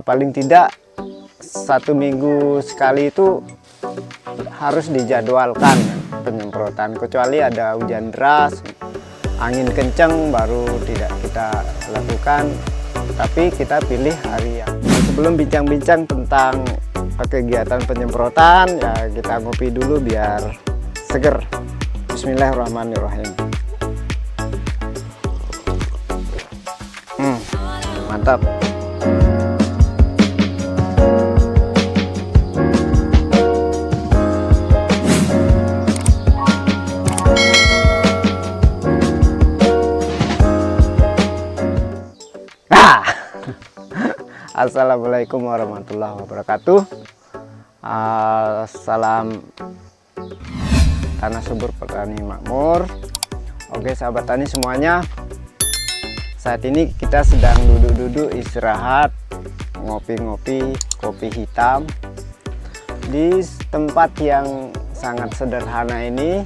Paling tidak 1 minggu sekali itu harus dijadwalkan penyemprotan, kecuali ada hujan deras, angin kencang baru tidak kita lakukan, tapi kita pilih hari yang sebelum bincang-bincang tentang kegiatan penyemprotan ya, kita ngopi dulu biar seger. Bismillahirrahmanirrahim. Mantap. Assalamualaikum warahmatullahi wabarakatuh. Salam tanah subur, petani makmur. Oke sahabat tani semuanya, saat ini kita sedang duduk-duduk istirahat, ngopi-ngopi kopi hitam di tempat yang sangat sederhana ini.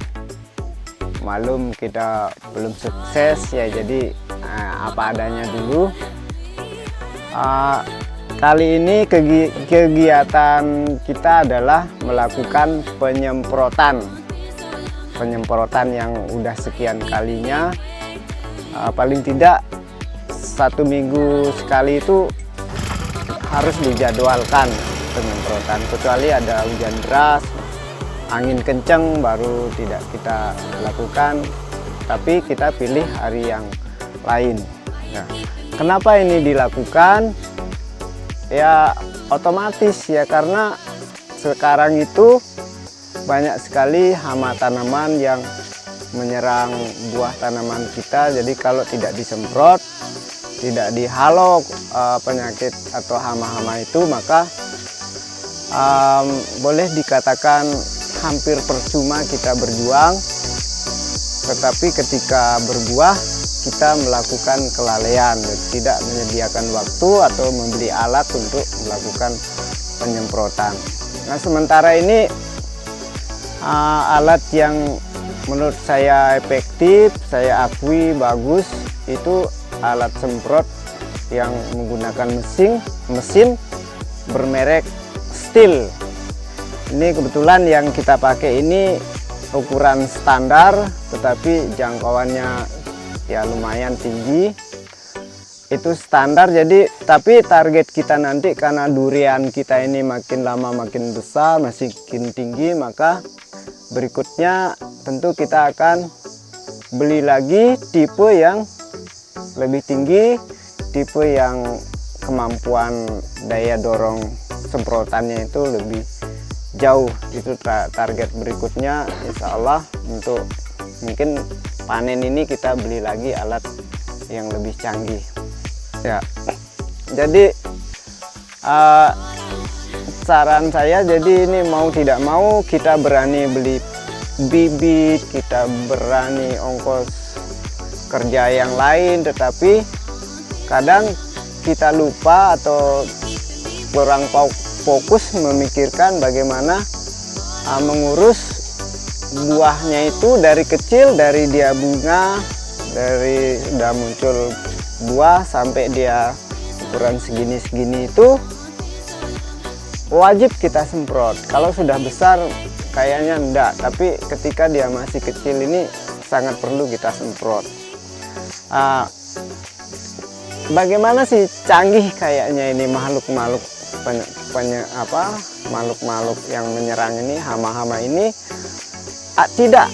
Malum kita belum sukses ya, jadi apa adanya dulu. Kali ini kegiatan kita adalah melakukan penyemprotan yang udah sekian kalinya. Paling tidak 1 minggu sekali itu harus dijadwalkan penyemprotan, kecuali ada hujan deras, angin kencang baru tidak kita lakukan, tapi kita pilih hari yang lain. Nah, kenapa ini dilakukan? Ya otomatis ya, karena sekarang itu banyak sekali hama tanaman yang menyerang buah tanaman kita. Jadi kalau tidak disemprot, tidak dihalau penyakit atau hama-hama itu, maka boleh dikatakan hampir percuma kita berjuang. Tetapi ketika berbuah kita melakukan kelalaian, tidak menyediakan waktu atau membeli alat untuk melakukan penyemprotan. Nah sementara ini alat yang menurut saya efektif, saya akui bagus, itu alat semprot yang menggunakan mesin bermerek Stihl. Ini kebetulan yang kita pakai ini ukuran standar, tetapi jangkauannya ya lumayan tinggi, itu standar. Jadi tapi target kita nanti, karena durian kita ini makin lama makin besar, makin tinggi, maka berikutnya tentu kita akan beli lagi tipe yang lebih tinggi, tipe yang kemampuan daya dorong semprotannya itu lebih jauh. Itu target berikutnya, insya Allah. Untuk mungkin panen ini kita beli lagi alat yang lebih canggih ya. Jadi saran saya, jadi ini mau tidak mau kita berani beli bibit, kita berani ongkos kerja yang lain, tetapi kadang kita lupa atau kurang fokus memikirkan bagaimana mengurus buahnya itu dari kecil, dari dia bunga, dari udah muncul buah sampai dia ukuran segini-segini itu wajib kita semprot. Kalau sudah besar kayaknya enggak, tapi ketika dia masih kecil ini sangat perlu kita semprot. Bagaimana sih canggih kayaknya ini makhluk-makhluk makhluk-makhluk yang menyerang ini, hama-hama ini.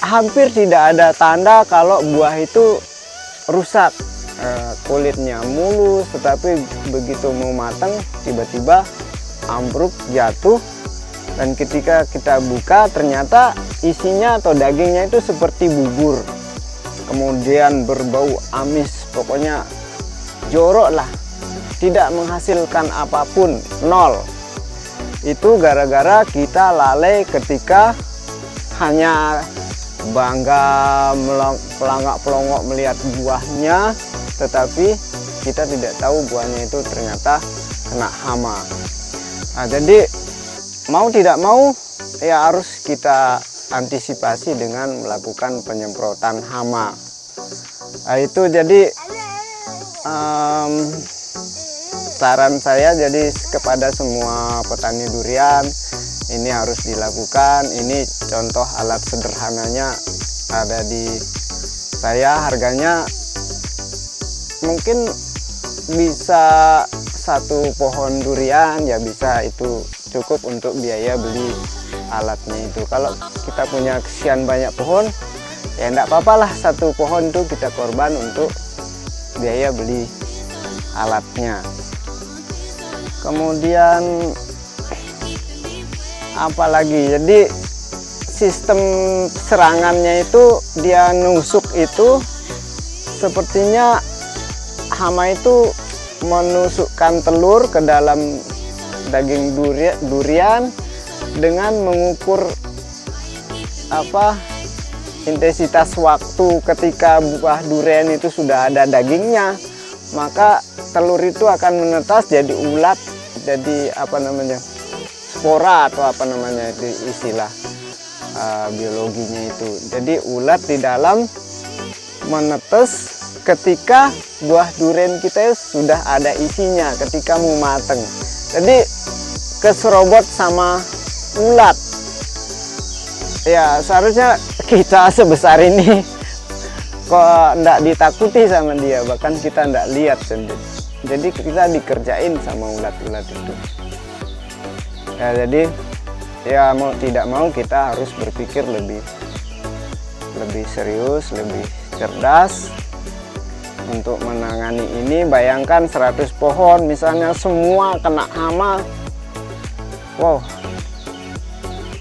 Hampir tidak ada tanda kalau buah itu rusak, kulitnya mulus, tetapi begitu mau matang tiba-tiba ambruk, jatuh, dan ketika kita buka ternyata isinya atau dagingnya itu seperti bubur, kemudian berbau amis, pokoknya jorok lah, tidak menghasilkan apapun, nol. Itu gara-gara kita lalai ketika hanya bangga pelongo-pelongo melihat buahnya, tetapi kita tidak tahu buahnya itu ternyata kena hama. Nah, jadi mau tidak mau ya harus kita antisipasi dengan melakukan penyemprotan hama. Nah, itu jadi saran saya jadi kepada semua petani durian, ini harus dilakukan. Ini contoh alat sederhananya ada di saya, harganya mungkin bisa satu pohon durian ya, bisa itu cukup untuk biaya beli alatnya itu. Kalau kita punya sekian banyak pohon ya enggak apa-apalah, satu pohon itu kita korban untuk biaya beli alatnya. Kemudian apalagi, jadi sistem serangannya itu dia nusuk itu sepertinya hama itu menusukkan telur ke dalam daging durian dengan mengukur intensitas waktu ketika buah durian itu sudah ada dagingnya, maka telur itu akan menetas jadi ulat, jadi spora atau itu istilah biologinya itu. Jadi ulat di dalam menetes ketika buah durian kita sudah ada isinya, ketika mau mateng. Jadi keserobot sama ulat. Ya seharusnya kita sebesar ini kok enggak ditakuti sama dia, bahkan kita enggak lihat sendiri. Jadi kita dikerjain sama ulat-ulat itu. Ya jadi ya mau tidak mau kita harus berpikir lebih serius, lebih cerdas untuk menangani ini. Bayangkan 100 pohon misalnya semua kena hama, wow,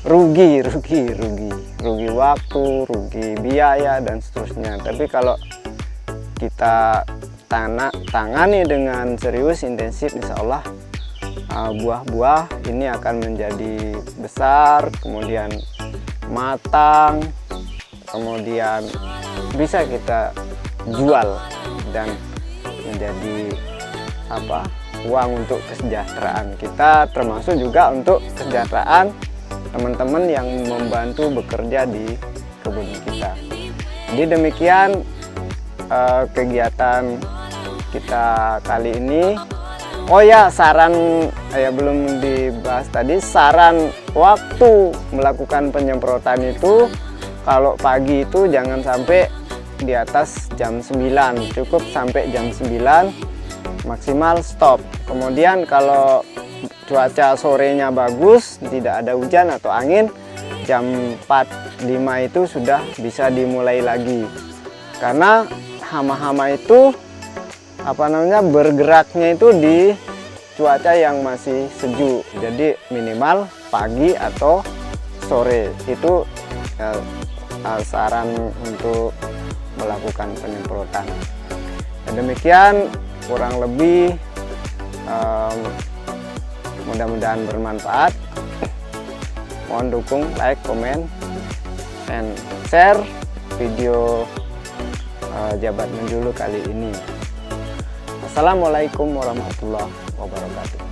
rugi waktu, rugi biaya dan seterusnya. Tapi kalau kita tangani dengan serius, intensif, insya Allah buah-buah ini akan menjadi besar, kemudian matang, kemudian bisa kita jual dan menjadi uang untuk kesejahteraan kita, termasuk juga untuk kesejahteraan teman-teman yang membantu bekerja di kebun kita. Jadi demikian kegiatan kita kali ini. Oh ya, saran belum dibahas tadi, saran waktu melakukan penyemprotan itu kalau pagi itu jangan sampai di atas jam 9, cukup sampai jam 9 maksimal stop. Kemudian kalau cuaca sorenya bagus, tidak ada hujan atau angin, jam 4-5 itu sudah bisa dimulai lagi. Karena hama-hama itu bergeraknya itu di cuaca yang masih sejuk. Jadi minimal pagi atau sore itu saran untuk melakukan penyemprotan. Demikian kurang lebih, mudah-mudahan bermanfaat. Mohon dukung, like, comment, and share video Jabat Menjulu kali ini. Assalamualaikum warahmatullahi wabarakatuh.